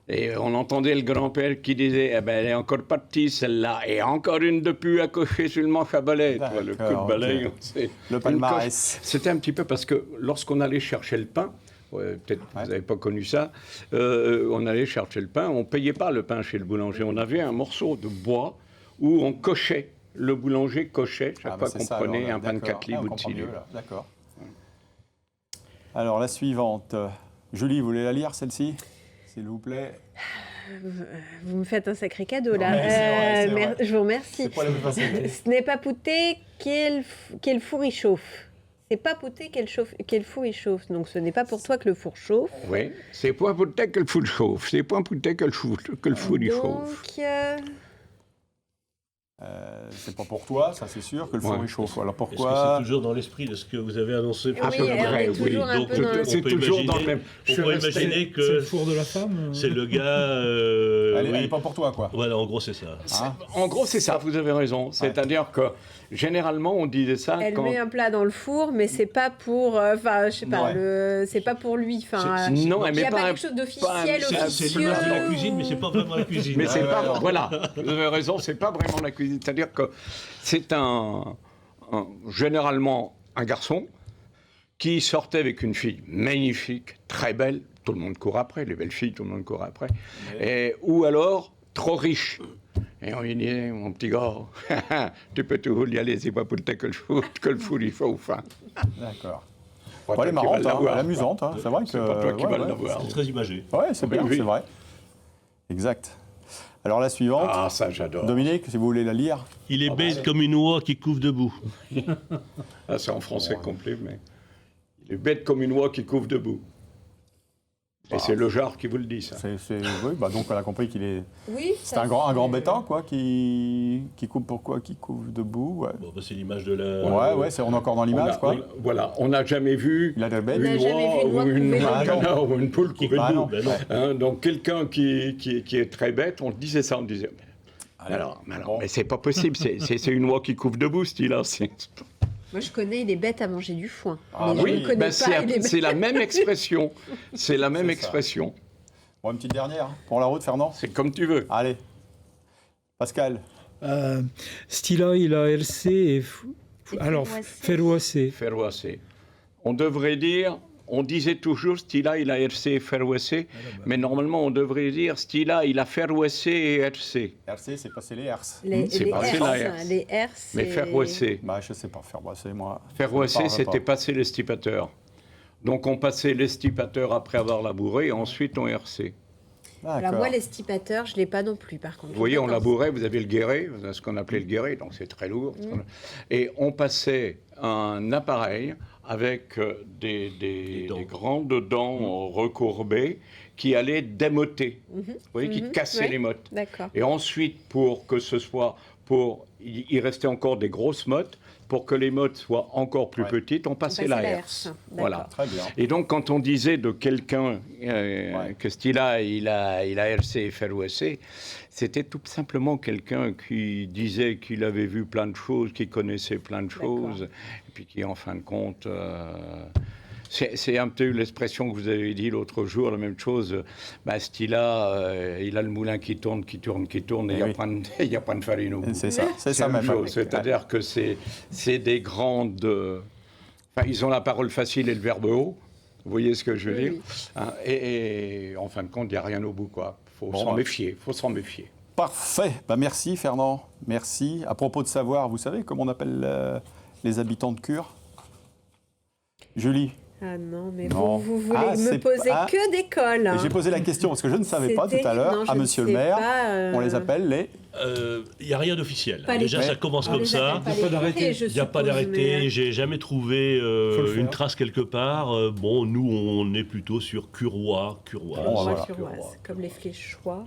Et on entendait le grand-père qui disait « Eh ben, elle est encore partie, celle-là, et encore une de plus à cocher sur le manche à balai. » Le coup de balai, c'est... Le palmarès. C'était un petit peu parce que lorsqu'on allait chercher le pain, peut-être vous n'avez pas connu ça, on allait chercher le pain, on ne payait pas le pain chez le boulanger, on avait un morceau de bois où on cochait. Le boulanger cochait chaque fois qu'on prenait un pain de 4 livres ou de 6 livres. D'accord. Alors, la suivante. Julie, vous voulez la lire, celle-ci? S'il vous plaît. Vous me faites un sacré cadeau, là. C'est vrai. Je vous remercie. C'est pas la plus facile. Ce n'est pas pouté quel four il chauffe. C'est pas pouté quel four il chauffe. Donc, ce n'est pas pour toi que le four chauffe. Oui, c'est pas pouté que le four chauffe. C'est pas pouté que le four il chauffe. Donc... c'est pas pour toi, ça c'est sûr, que le four il chauffe. Alors Est-ce pourquoi? que c'est toujours dans l'esprit de ce que vous avez annoncé? À peu près, oui. Donc, C'est toujours dans le même. On peut imaginer C'est que le four de la femme. c'est le gars... Elle est pas pour toi, quoi. Voilà, en gros, c'est ça. En gros, c'est ça, vous avez raison. C'est-à-dire que généralement, on disait ça Elle quand... met un plat dans le four, mais c'est pas pour... Enfin, je sais pas, c'est pas pour lui. Enfin, non, elle il n'y met a pas quelque chose d'officiel, C'est officieux. l'image de la cuisine, mais c'est pas vraiment la cuisine. Mais c'est pas... Voilà, vous avez raison, c'est pas vraiment la cuisine. C'est-à-dire que c'est généralement un garçon qui sortait avec une fille magnifique, très belle, tout le monde court après, les belles filles, tout le monde court après, ou alors trop riche. Et on lui disait, mon petit gars, tu peux toujours y aller, c'est pas pour que le four il faut faim. D'accord. Pas Elle est toi qui vas marrante, l'avoir. elle est amusante. Hein. C'est vrai que. C'est pas toi qui vas l'avoir. C'est très imagé. Ouais, c'est bien, Oui. c'est vrai. Exact. Alors la suivante. Ah, ça j'adore. Dominique, si vous voulez la lire. Il est bête comme une oie qui couvre debout. Ah, c'est en français complet, mais il est bête comme une oie qui couvre debout. Et c'est le genre qui vous le dit, ça. Oui, donc on a compris qu'il est. Oui, C'est un grand bétain, quoi, qui coupe pourquoi, qui couvre debout. Ouais, Bon, c'est l'image de la... ouais, on est encore dans l'image, quoi. Voilà, on n'a jamais vu Il a des bêtes. On n'a une jamais vu oie une ou oie un couvée debout. canard ou une poule couvée Ah non. debout. Ben non. Hein, donc quelqu'un qui est très bête, on disait ça, on disait... Mais c'est pas possible, c'est une oie qui couvre debout, ce style-là. Moi, je connais, il est bête à manger du foin. Ah, mais oui, je ne connais pas, il est bête. c'est la même expression. C'est la même C'est ça. expression. Bon, une petite dernière pour la route, Fernand. C'est comme tu veux. Allez. Pascal. Stila, il a RC et... Alors, Ferroissé. Ferroissé. On devrait dire... On disait toujours Stila, il a RC et Ferroissé, mais normalement on devrait dire Stila, il a Ferroissé et RC. RC, c'est passé les RC. C'est passé la herse. Les R, c'est... Mais Ferroissé. Bah, je sais pas faire brasser, moi. Ferroissé, Ça me parle c'était pas. passer l'estipateur. Donc on passait l'estipateur après avoir labouré et ensuite on RC. Alors D'accord. moi, l'estipateur, je ne l'ai pas non plus, par contre. Vous voyez, on D'accord. labourait, vous avez le guéret, ce qu'on appelait le guéret, donc c'est très lourd. Et on passait un appareil avec des grandes dents recourbées qui allaient démoter, vous voyez, qui cassaient Ouais. les mottes. D'accord. Et ensuite, pour que ce soit, il restait encore des grosses mottes, pour que les mottes soient encore plus Ouais. petites, on passait la herse. Voilà. Très bien. Et donc, quand on disait de quelqu'un que ce style-là, il a hercé et FLOSC, c'était tout simplement quelqu'un qui disait qu'il avait vu plein de choses, qui connaissait plein de choses, et puis qui, en fin de compte... c'est un peu l'expression que vous avez dit l'autre jour, la même chose. Ce style-là, il a le moulin qui tourne, et il n'y a pas de farine au bout. C'est ça, c'est ça la même. chose. C'est-à-dire que c'est des grandes... ils ont la parole facile et le verbe haut. Vous voyez ce que je veux dire, hein, et en fin de compte, il n'y a rien au bout, quoi. Faut s'en méfier. Parfait. Merci Fernand. Merci. À propos de savoir, vous savez comment on appelle les habitants de Cure? Julie? Ah non, mais Non. vous voulez me poser que des cols. J'ai posé la question parce que je ne savais pas tout C'était- à non, l'heure je à ne Monsieur le sais maire. pas, On les appelle les... Il n'y a rien d'officiel. Pas les- Déjà, ça Ouais. commence On comme les ça. appelle Il y a pas d'arrêté. les curés, Il n'y a pas je suppose, d'arrêté, mais, j'ai jamais trouvé Faut le faire. une trace quelque part. Bon, nous, on est plutôt sur curois. Bon, voilà. Curoise, comme les fléchois.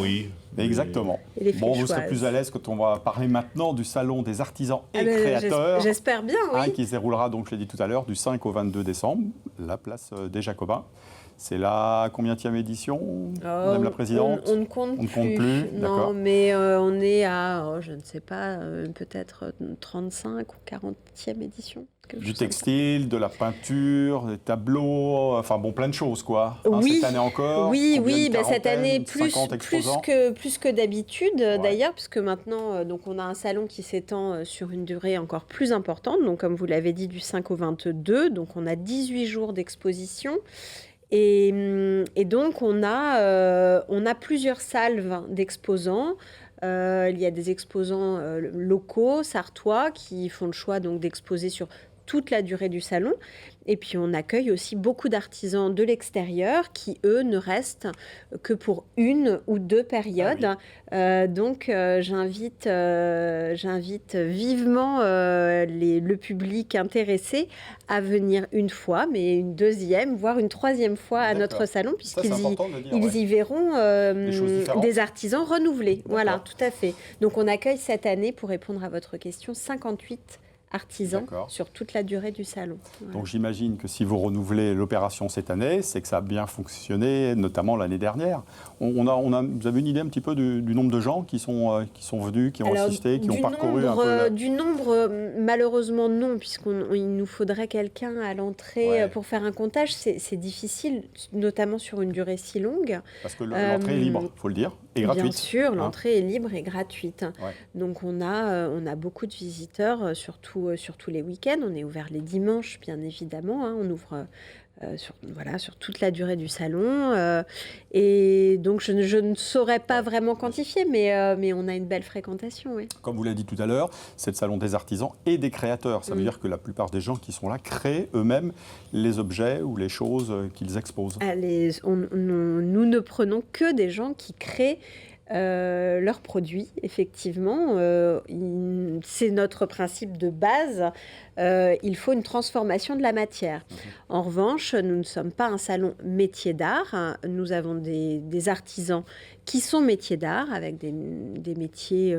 Oui. Exactement. Et les Bon, vous serez fléchoises. plus à l'aise quand on va parler maintenant du salon des artisans et Ah ben, créateurs. J'espère bien, oui. Qui se déroulera, donc je l'ai dit tout à l'heure, du 5 au 22 décembre, la place des Jacobins. C'est la combienième édition, Madame la Présidente? On ne compte On ne compte plus, d'accord. Non, mais on est à, je ne sais pas, peut-être 35 ou 40e édition. quelque Du chose comme ça. textile, de la peinture, des tableaux, enfin bon, plein de choses quoi. Oui. Cette année encore. Oui, combien oui, de cette quarantaine, année une plus 50 exposants que d'habitude d'ailleurs, puisque maintenant donc on a un salon qui s'étend sur une durée encore plus importante, donc comme vous l'avez dit du 5 au 22, donc on a 18 jours d'exposition. Et donc on a plusieurs salves d'exposants. Il y a des exposants locaux, sartois, qui font le choix donc d'exposer sur toute la durée du salon. Et puis on accueille aussi beaucoup d'artisans de l'extérieur qui, eux, ne restent que pour une ou deux périodes. Donc j'invite vivement le public intéressé à venir une fois, mais une deuxième, voire une troisième fois à D'accord. notre salon, Ça, puisqu'ils c'est important de le dire, ils ouais. y verront Des choses différentes. des artisans renouvelés. D'accord. Voilà, tout à fait. Donc on accueille cette année, pour répondre à votre question, 58 artisans D'accord. sur toute la durée du salon. Voilà. Donc j'imagine que si vous renouvelez l'opération cette année, c'est que ça a bien fonctionné, notamment l'année dernière. Vous avez une idée un petit peu du nombre de gens qui sont venus, qui ont Alors, assisté, qui ont parcouru un peu du nombre, malheureusement non, puisqu'il nous faudrait quelqu'un à l'entrée Ouais. pour faire un comptage. C'est difficile, notamment sur une durée si longue. Parce que l'entrée est libre, il faut le dire, et gratuite. Bien sûr, l'entrée est libre et gratuite. Ouais. Donc on a beaucoup de visiteurs, surtout les week-ends. On est ouvert les dimanches, bien évidemment. On ouvre sur toute la durée du salon. Et donc je ne saurais pas vraiment quantifier, mais on a une belle fréquentation, oui. Comme vous l'avez dit tout à l'heure, c'est le salon des artisans et des créateurs. Ça veut dire que la plupart des gens qui sont là créent eux-mêmes les objets ou les choses qu'ils exposent. Nous ne prenons que des gens qui créent leurs produits, effectivement. C'est notre principe de base. Il faut une transformation de la matière. En revanche, nous ne sommes pas un salon métier d'art. Nous avons des artisans qui sont métiers d'art, avec des métiers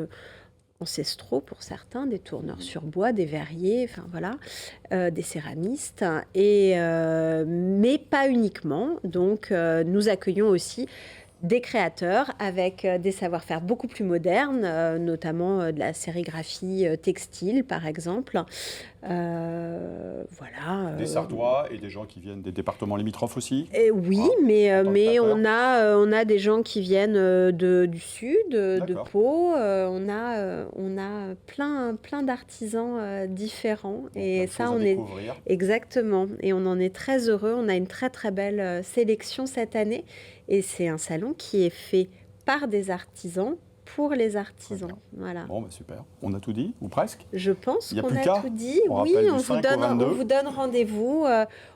ancestraux pour certains, des tourneurs sur bois, des verriers, enfin voilà, des céramistes, mais pas uniquement. Donc nous accueillons aussi des créateurs avec des savoir-faire beaucoup plus modernes, notamment de la sérigraphie textile, par exemple. Voilà. Des Sartois et des gens qui viennent des départements limitrophes aussi. Oui, Ah, mais en tant que créateur. on a des gens qui viennent du sud, de D'accord. Pau. On a plein d'artisans différents. Et Plein de ça, choses à on est découvrir. exactement. Et on en est très heureux. On a une très très belle sélection cette année. Et c'est un salon qui est fait par des artisans pour les artisans. Voilà. Bon, super. On a tout dit, ou presque. Je pense Il y a qu'on plus a qu'à. tout dit. On Oui, rappelle on du 5 au 22. vous donne rendez-vous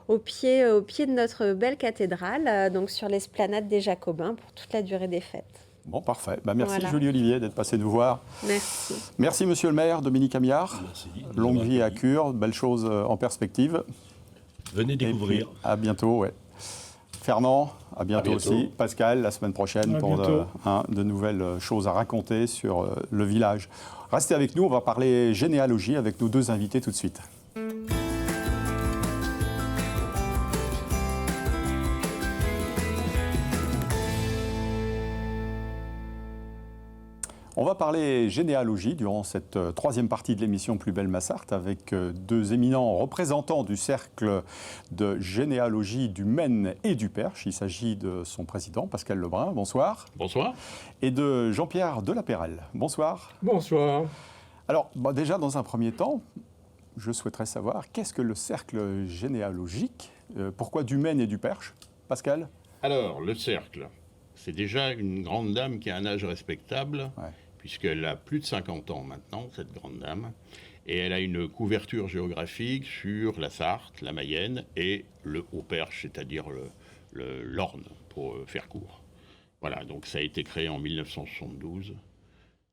au pied de notre belle cathédrale, donc sur l'esplanade des Jacobins pour toute la durée des fêtes. Bon, parfait. Merci Voilà. Julie Olivier d'être passé nous voir. Merci. Merci Monsieur le maire, Dominique Amiard. Merci. Longue vie à Cure, belles choses en perspective. Venez Et découvrir. puis, à bientôt, ouais. Fernand, à bientôt, aussi. Pascal, la semaine prochaine À pour bientôt. de nouvelles choses à raconter sur le village. Restez avec nous, on va parler généalogie avec nos deux invités tout de suite. On va parler généalogie durant cette troisième partie de l'émission Plus belle Massarthe avec deux éminents représentants du cercle de généalogie du Maine et du Perche. Il s'agit de son président, Pascal Lebrun. Bonsoir. Bonsoir. Et de Jean-Pierre Delapérelle. Bonsoir. Bonsoir. Alors, déjà, dans un premier temps, je souhaiterais savoir qu'est-ce que le cercle généalogique? Pourquoi du Maine et du Perche? Pascal? Alors, le cercle, c'est déjà une grande dame qui a un âge respectable, Ouais. puisqu'elle a plus de 50 ans maintenant, cette grande dame, et elle a une couverture géographique sur la Sarthe, la Mayenne et le Haut-Perche, c'est-à-dire l'Orne, pour faire court. Voilà, donc ça a été créé en 1972,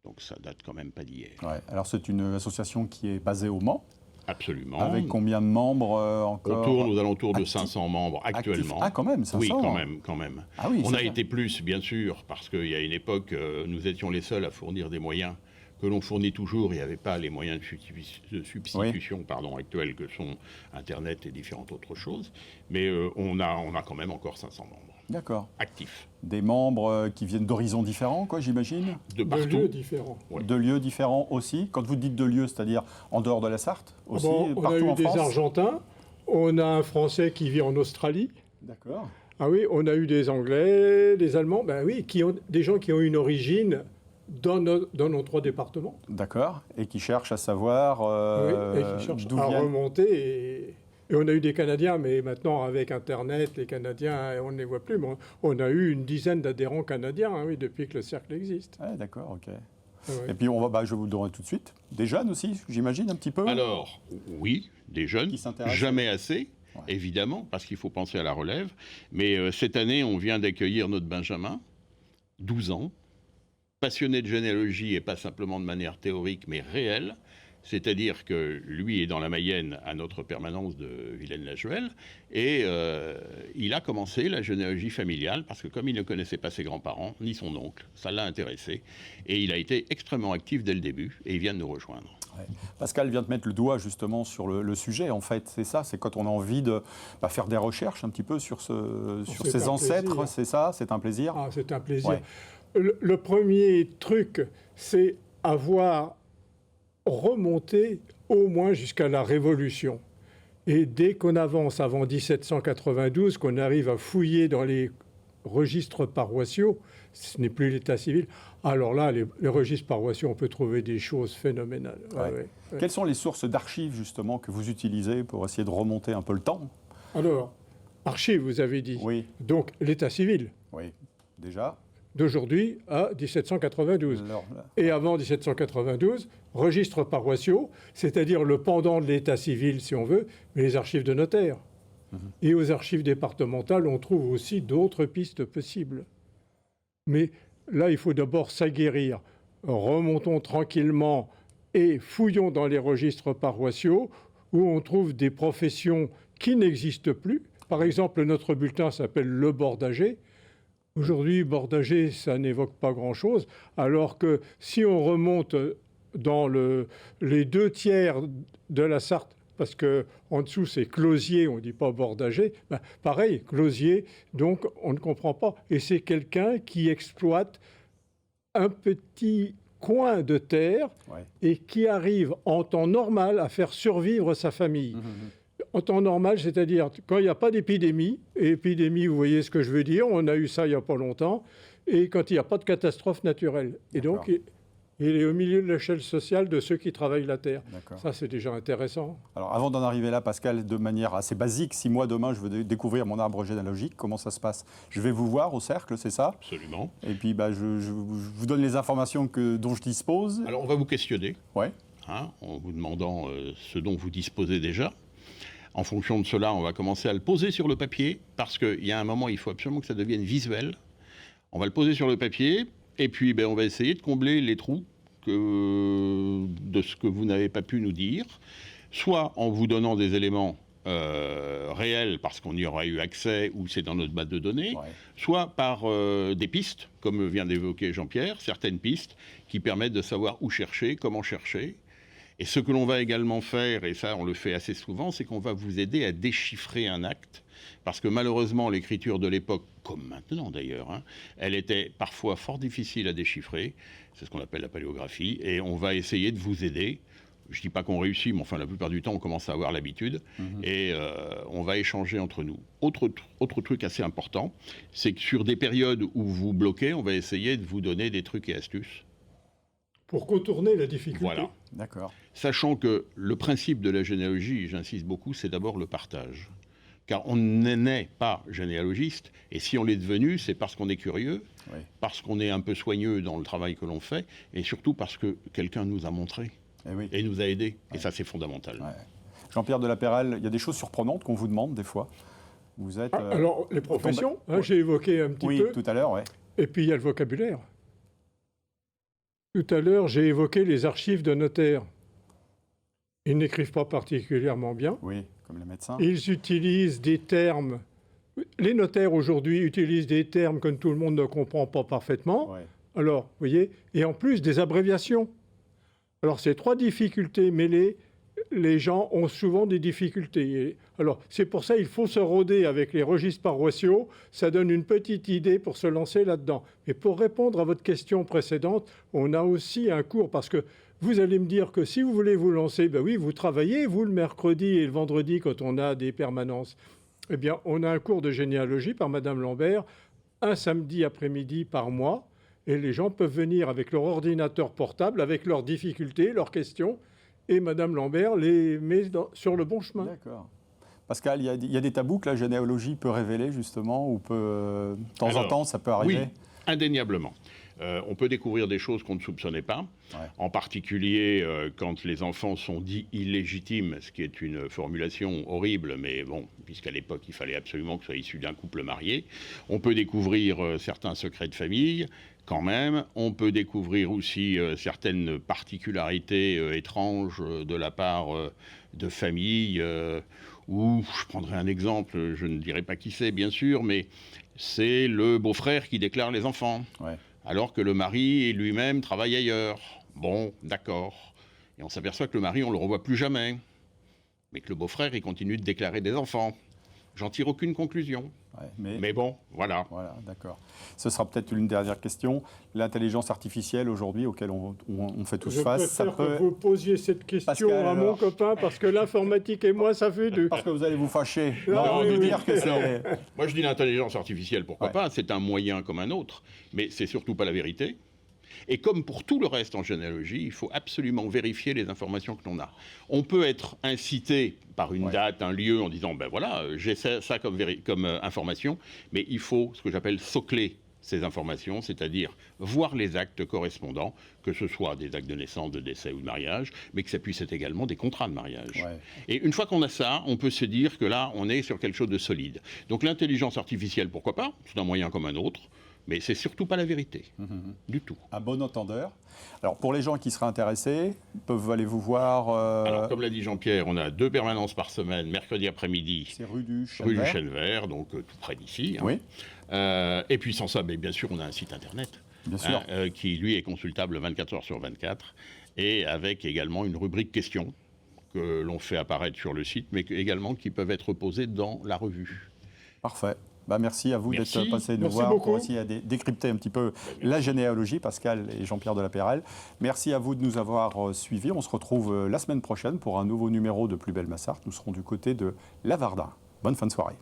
donc ça date quand même pas d'hier. Ouais. Alors, c'est une association qui est basée au Mans. Absolument. Avec combien de membres On encore? tourne aux alentours de actifs. 500 membres actuellement. Ah, quand même, 500. Oui, quand même. Ah oui, On c'est a ça. été plus, bien sûr, parce qu'il y a une époque, nous étions les seuls à fournir des moyens que l'on fournit toujours. Il n'y avait pas les moyens de substitution actuels que sont Internet et différentes autres choses. Mais on a quand même encore 500 membres D'accord. actifs. Des membres qui viennent d'horizons différents, quoi, j'imagine? De De partout. lieux différents. Ouais. De lieux différents aussi? Quand vous dites de lieux, c'est-à-dire en dehors de la Sarthe aussi, On a partout eu en des France? Argentins, on a un Français qui vit en Australie. D'accord. Ah oui, on a eu des Anglais, des Allemands, ben oui, des gens qui ont une origine dans nos trois départements. D'accord. Et qui cherchent à savoir Oui, et qui cherchent d'où à viennent... remonter. Et on a eu des Canadiens, mais maintenant avec Internet, les Canadiens, on ne les voit plus. Mais on a eu une dizaine d'adhérents canadiens, hein, oui, depuis que le cercle existe. Ouais, d'accord, ok. Ah ouais. Et puis je vais vous le donner tout de suite. Des jeunes aussi, j'imagine, un petit peu? Alors, oui, des jeunes, Qui s'intéressent. jamais assez, Ouais. évidemment, parce qu'il faut penser à la relève. Mais cette année, on vient d'accueillir notre Benjamin, 12 ans, passionné de généalogie et pas simplement de manière théorique, mais réelle. C'est-à-dire que lui est dans la Mayenne à notre permanence de Villaine-la-Juelle et il a commencé la généalogie familiale parce que comme il ne connaissait pas ses grands-parents ni son oncle, ça l'a intéressé et il a été extrêmement actif dès le début et il vient de nous rejoindre. Ouais. Pascal vient de mettre le doigt justement sur le sujet, en fait. C'est ça, c'est quand on a envie de faire des recherches un petit peu sur C'est ses un ancêtres, plaisir. c'est ça? C'est un plaisir? Ah, c'est un plaisir. Ouais. Le premier truc, c'est avoir remonté au moins jusqu'à la Révolution. Et dès qu'on avance avant 1792, qu'on arrive à fouiller dans les registres paroissiaux, ce n'est plus l'état civil. Alors là, les registres paroissiaux, on peut trouver des choses phénoménales. Ouais, Ouais. ouais, ouais. Quelles sont les sources d'archives justement que vous utilisez pour essayer de remonter un peu le temps? Alors, archives, vous avez dit. Oui, Donc, l'état civil oui, déjà. d'aujourd'hui à 1792. Alors, là, Et avant 1792, registres paroissiaux, c'est-à-dire le pendant de l'état civil, si on veut, mais les archives de notaire. Et aux archives départementales, on trouve aussi d'autres pistes possibles. Mais là, il faut d'abord s'aguerrir. Remontons tranquillement et fouillons dans les registres paroissiaux où on trouve des professions qui n'existent plus. Par exemple, notre bulletin s'appelle le bordager. Aujourd'hui, bordager, ça n'évoque pas grand-chose, alors que si on remonte dans les 2 tiers de la Sarthe, parce qu'en dessous c'est closier, on ne dit pas bordager, ben, pareil, closier, donc on ne comprend pas. Et c'est quelqu'un qui exploite un petit coin de terre ouais. et qui arrive en temps normal à faire survivre sa famille. En temps normal, c'est-à-dire quand il n'y a pas d'épidémie, et épidémie, vous voyez ce que je veux dire, on a eu ça il n'y a pas longtemps, et quand il n'y a pas de catastrophe naturelle. Et donc, il est au milieu de l'échelle sociale de ceux qui travaillent la terre. D'accord. Ça, c'est déjà intéressant. Alors, avant d'en arriver là, Pascal, de manière assez basique, si moi, demain, je veux découvrir mon arbre généalogique, comment ça se passe? Je vais vous voir au cercle, c'est ça? Absolument. Et puis, je vous donne les informations dont je dispose. Alors on va vous questionner, Ouais. en vous demandant ce dont vous disposez déjà. En fonction de cela, on va commencer à le poser sur le papier, parce qu'il y a un moment, il faut absolument que ça devienne visuel. On va le poser sur le papier, et puis on va essayer de combler les trous de ce que vous n'avez pas pu nous dire, soit en vous donnant des éléments réels parce qu'on y aura eu accès ou c'est dans notre base de données, Ouais. soit par des pistes, comme vient d'évoquer Jean-Pierre, certaines pistes qui permettent de savoir où chercher, comment chercher. Et ce que l'on va également faire, et ça on le fait assez souvent, c'est qu'on va vous aider à déchiffrer un acte. Parce que malheureusement, l'écriture de l'époque, comme maintenant d'ailleurs, hein, elle était parfois fort difficile à déchiffrer. C'est ce qu'on appelle la paléographie. Et on va essayer de vous aider. Je ne dis pas qu'on réussit, mais enfin la plupart du temps, on commence à avoir l'habitude. Et on va échanger entre nous. Autre truc assez important, c'est que sur des périodes où vous bloquez, on va essayer de vous donner des trucs et astuces. Pour contourner la difficulté. Voilà. D'accord. Sachant que le principe de la généalogie, j'insiste beaucoup, c'est d'abord le partage. Car on n'est pas généalogiste, et si on l'est devenu, c'est parce qu'on est curieux, Oui. parce qu'on est un peu soigneux dans le travail que l'on fait, et surtout parce que quelqu'un nous a montré Eh oui. et nous a aidés. Et ça, c'est fondamental. Ouais. Jean-Pierre Delapérelle, il y a des choses surprenantes qu'on vous demande des fois. Vous êtes... Alors, les professions, hein, j'ai évoqué un petit oui, peu. tout à l'heure, ouais. Et puis, il y a le vocabulaire. Tout à l'heure, j'ai évoqué les archives de notaires. Ils n'écrivent pas particulièrement bien. Oui, comme les médecins. Ils utilisent des termes. Les notaires aujourd'hui utilisent des termes que tout le monde ne comprend pas parfaitement. Ouais. Alors, vous voyez, et en plus des abréviations. Alors, ces trois difficultés mêlées, les gens ont souvent des difficultés. Et alors, c'est pour ça qu'il faut se rôder avec les registres paroissiaux. Ça donne une petite idée pour se lancer là-dedans. Mais pour répondre à votre question précédente, on a aussi un cours parce que vous allez me dire que si vous voulez vous lancer, ben oui, vous travaillez, vous, le mercredi et le vendredi quand on a des permanences. Eh bien, on a un cours de généalogie par Madame Lambert, un samedi après-midi par mois. Et les gens peuvent venir avec leur ordinateur portable, avec leurs difficultés, leurs questions. Et Madame Lambert les met sur le bon chemin. D'accord. Pascal, il y a des tabous que la généalogie peut révéler, justement, ou peut, de temps en temps, ça peut arriver. Oui, indéniablement. On peut découvrir des choses qu'on ne soupçonnait pas, Ouais. en particulier quand les enfants sont dits illégitimes, ce qui est une formulation horrible, mais bon, puisqu'à l'époque, il fallait absolument que ce soit issu d'un couple marié. On peut découvrir certains secrets de famille, quand même. On peut découvrir aussi certaines particularités étranges de la part de familles, où, je prendrai un exemple, je ne dirai pas qui c'est, bien sûr, mais c'est le beau-frère qui déclare les enfants. Ouais. Alors que le mari lui-même travaille ailleurs. Bon, d'accord. Et on s'aperçoit que le mari, on ne le revoit plus jamais. Mais que le beau-frère, il continue de déclarer des enfants. J'en tire aucune conclusion. Ouais, Mais bon, voilà. Voilà, d'accord. Ce sera peut-être une dernière question. L'intelligence artificielle, aujourd'hui, auquel on fait tous Je face, ça préfère peut... que vous posiez cette question Pascal, à mon alors. copain, parce que l'informatique et moi, ça fait deux. Parce que vous allez vous fâcher. Non, de oui, dire oui. que c'est... Moi, je dis l'intelligence artificielle, pourquoi Ouais. pas. C'est un moyen comme un autre. Mais c'est surtout pas la vérité. Et comme pour tout le reste en généalogie, il faut absolument vérifier les informations que l'on a. On peut être incité par une Ouais. date, un lieu, en disant, ben voilà, j'ai ça comme information, mais il faut ce que j'appelle socler ces informations, c'est-à-dire voir les actes correspondants, que ce soit des actes de naissance, de décès ou de mariage, mais que ça puisse être également des contrats de mariage. Ouais. Et une fois qu'on a ça, on peut se dire que là, on est sur quelque chose de solide. Donc l'intelligence artificielle, pourquoi pas? C'est un moyen comme un autre. Mais c'est surtout pas la vérité, du tout. Un bon entendeur. Alors, pour les gens qui seraient intéressés, peuvent aller vous voir... Alors, comme l'a dit Jean-Pierre, on a 2 permanences par semaine, mercredi après-midi, c'est rue du rue du Chêne-Vert. Chêne-Vert, donc tout près d'ici. Oui, Et puis sans ça, mais bien sûr, on a un site internet bien sûr. qui, lui, est consultable 24 heures sur 24, et avec également une rubrique questions que l'on fait apparaître sur le site, mais également qui peuvent être posées dans la revue. Parfait. Bah, merci à vous Merci. d'être passés nous Merci voir beaucoup. pour aussi décrypter un petit peu la généalogie, Pascal et Jean-Pierre Delapérelle. Merci à vous de nous avoir suivis. On se retrouve la semaine prochaine pour un nouveau numéro de Plus belle Massart. Nous serons du côté de Lavardin. Bonne fin de soirée.